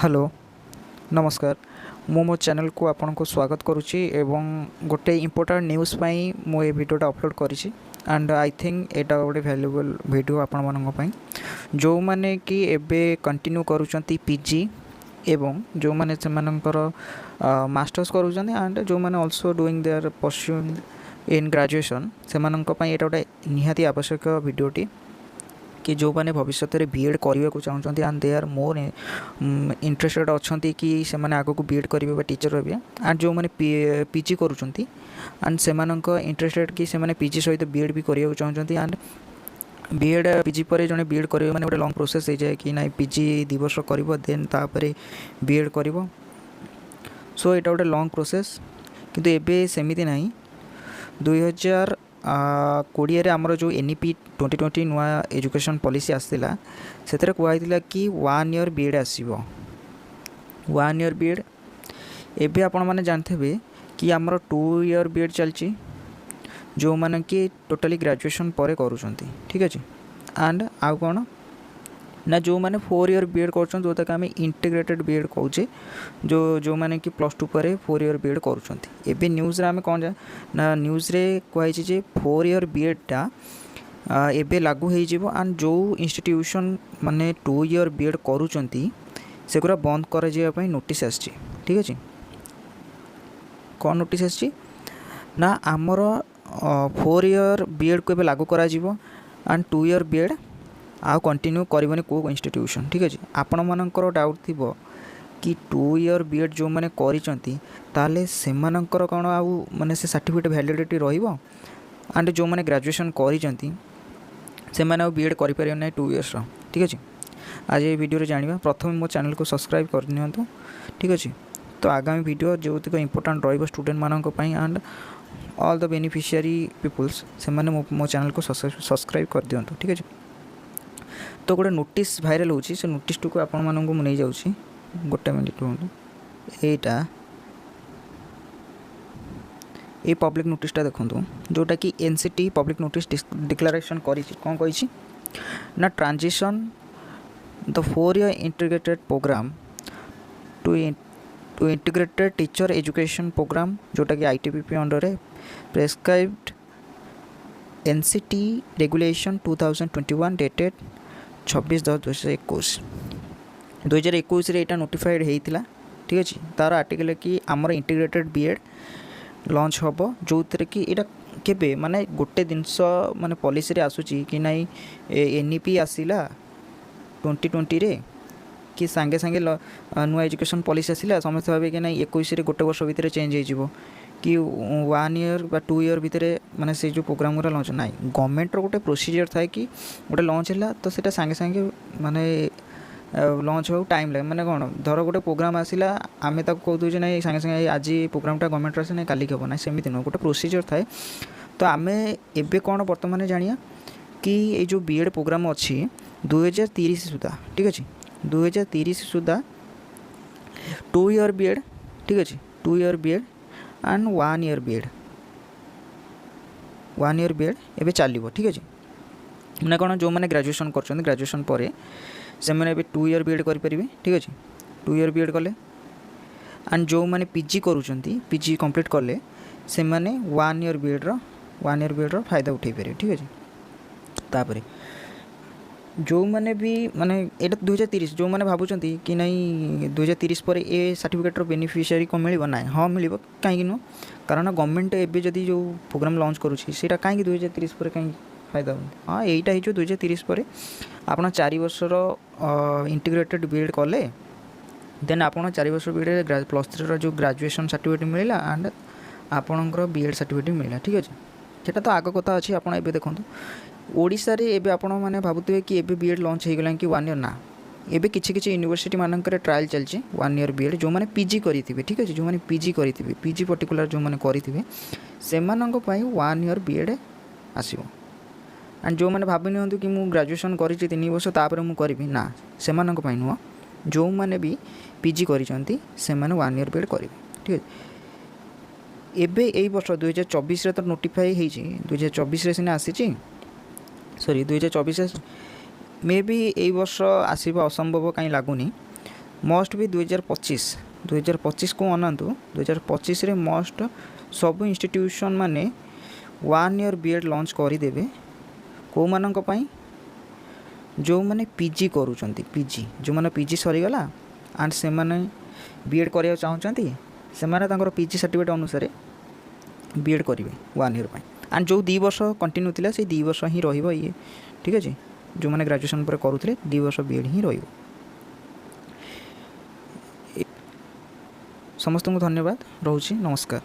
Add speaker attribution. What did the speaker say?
Speaker 1: Hello नमस्कार मो channel को आपन को स्वागत करुच्ची एवं गोटे इम्पोर्टेंट न्यूज़ पाई मो ये वीडियोटा अपलोड करिछि एंड आई थिंक एटा गोटे वैल्यूएबल वीडियो आपण मानक पई जो माने कि एबे कंटिन्यू करूचंती पीजी एवं जो माने से मानकर मास्टर्स करूचंती एंड जो माने also doing there pursuing in graduation से मानक पई एटा गोटे निहाती आवश्यक वीडियोटी कि जो मैंने भविष्य में बीएड करने को चाहते and they are more interested अच्छा कि से आग को बीएड करेंगे टीचर रही एंड जो मैंने पीजी करुँच एंड से इंटरेस्टेड कि से पीजी सहित बीएड भी करने को चाहते एंड बीएड पीजी पर जड़े बीएड कर गोटे लंग प्रोसेस हो जाए कि ना पीजी 2 वर्ष कर देन तापर बीएड कर सो यहाँ गोटे लंग प्रोसेस किंतु एबे सेमिति नहीं 2020 आमर जो एनईपी 2020 नुआ एजुकेशन पॉलिसी आसला से कहला कि 1 ईयर बीएड आसो 1 ईयर बीएड एबे आपण मैंने जानते कि आमर 2 ईयर बीएड चलची जो माने कि टोटली ग्रेजुएशन पर करूँच ठीक अच्छे एंड आउ कौन ना जो मैंने 4 ईयर बीएड कर जोटा कि आम इंटीग्रेटेड बीएड कहे जो मैंने कि +2 पर 4 ईयर बीएड करें न्यूज़ आम कौन जा ना न्यूज़ रे कहुई जे 4 ईयर बीएडटा एबे लागू हो एंड जो इंस्टीट्यूशन माने 2 ईयर बीएड करूँच सेगुरा बंद कर नोटिस आसी ठीक अच्छे कौन नोटिस आसी ना आमर 4 ईयर बीएड को लागू करा एंड 2 ईयर बीएड आउ कंटिन्यू करबनी को इंस्टीट्यूशन ठीक अच्छे आपण मानकर डाउट थी कि 2 ईयर बीएड जो मैंने करें से कौन आउ माने से सर्टिफिकेट वैलिडिटी रहिबो एंड जो मैंने ग्रेजुएशन कर बीएड करें ना 2 इयर्स ठीक अच्छे आज ये वीडियो जाना प्रथम मो चैनल को सब्सक्राइब करनी ठीक अच्छे तो आगामी वीडियो जो इंपोर्टेंट रही स्टूडेंट मानक and all the beneficiary peoples से मो चैनल को सब्सक्राइब कर दिंतु ठीक अच्छे तो गोटे नोटिस भाइराल होची से नोटिस टू को आपण मानक को नहीं जाउची गोटे मिनिट रुहतु एटा ये पब्लिक नोटिसटा देखंतु जोटा कि एनसीटी पब्लिक नोटिस डिक्लेरेशन करी कौन कही ना transition the 4 year integrated programme to integrated teacher education programme जोटा कि आईटीबीपी अंडर है प्रेस्क्राइब्ड एनसीटी रेगुलेशन 2021 डेटेड 26/10/2021 2021 यहाँ नोटिफाइड होता ठीक अच्छे तार आर्टिकल कि आमर इंटीग्रेटेड बीएड लॉन्च हम जो थे कि यहाँ केबे माने गोटे जिनस माने पॉलिसी रे आसूची कि नाई एनईपी आसिला 2020 रे कि सांगे सांगे नुआ एजुकेशन पॉलिसी आसिला समस्त भावे कि ना 21 रे गोटे वर्ष भितर चेंज हो कि 1 ईयर बा 2 ईयर भितर माने से जो प्रोग्राम गुरा लॉन्च ना गवर्नमेंट रो गोटे प्रोसीजर थाए कि गोटे लॉन्च है तो सेटा सांगे सांगे माने लॉन्च हो टाइम लगे माने कौन धर गोटे प्रोग्राम आसिला आमे ताको कहू जे ना सांगे सांगे आज प्रोग्रामटा गवर्नमेंट आसे ना काली हम ना सेमिति न गोटे प्रोसीजर थाए तो आमे एबे कौन वर्तमान जानिया कि ये जो बीएड प्रोग्राम अच्छी 2030 सुधा ठीक अच्छे 2030 सुधा 2 ईयर बीएड ठीक अच्छे 2 year B Ed and 1 year B Ed 1 year B Ed एबे चलो ठीक अच्छे मैंने कौन जो मैंने ग्रेजुएशन कर ग्रेजुएशन पर से मैंने 2 ईयर बीएड करें ठीक अच्छे 2 ईयर बीएड कले एंड जो मैंने पीजी करूँ पीजी कंप्लीट कले से मैंने 1 ईयर बीएड फायदा उठे पारे ठीक अच्छे तापर जो मैंने भी माने एटा 2030 जो मैंने भावुं कि नहीं 2030 पर ए सर्टिफिकेटर बेनिफिशियरी को मिल ना हाँ मिल कहीं नुह कारण गवर्नमेंट एबे जदि जो प्रोग्राम लॉन्च करुँचा कहीं 2030 पर कहीं फायदा हाँ यहीटा हो 2030 पर आप 4 वर्षर इंटीग्रेटेड बीएड कले देन आप 4 वर्ष बीएड +3 जो ग्रेजुएशन सर्टिफिकेट मिलला एंड आपणकर बीएड सर्टिफिकेट मिलला ठीक अच्छे सेटा तो आग कथा अच्छी आप देखो ओडिशा रे एबे आपण माने भाबुते कि एबे बीएड लॉन्च हो गला कि 1 ईयर ना एबे किछि किछि यूनिवर्सिटी मानकर ट्रायल चलछि 1 ईयर बीएड जो माने पीजी करिथिबे ठीक अछि जो माने पीजी करिथिबे पीजी पर्टिकुलर जो माने करिथिबे से मानक पई 1 ईयर बीएड आसीबो एंड जो माने भाबि नियंतु कि मु ग्रेजुएशन करिछि 3 वर्ष तापर मु करबी ना से मानक पई नुह जो माने भी पीजी करिसंती से माने 1 ईयर बीएड करिवे ठीक अछि एबे एई वर्ष 2024 रे तो नोटिफाई हेछि 2024 रे सिना आसीछि सॉरी 2024 मे भी यही वर्ष आसवा असंभव कहीं लगुनि मस्ट भी 2025 को अनातु 2025 रे मस्ट सब इंस्टीट्यूशन माने 1 ईयर बीएड लॉन्च करदेवे को मानक पई जो मैंने पीजी करूँगी पीजी जो मैंने पीजी सरीगला एंड से मैंने बीएड करने चाहूँगी से पीजी सर्टिफिकेट अनुसार बीएड करेंगे 1 ईयर एंड जो 2 वर्ष कंटिन्यू थिला से 2 वर्ष ही रहिबो ये ठीक अच्छे जो मैंने ग्रेजुएशन पर करूँ 2 वर्ष बीएड ही रहिबो। समस्त को धन्यवाद रोची नमस्कार।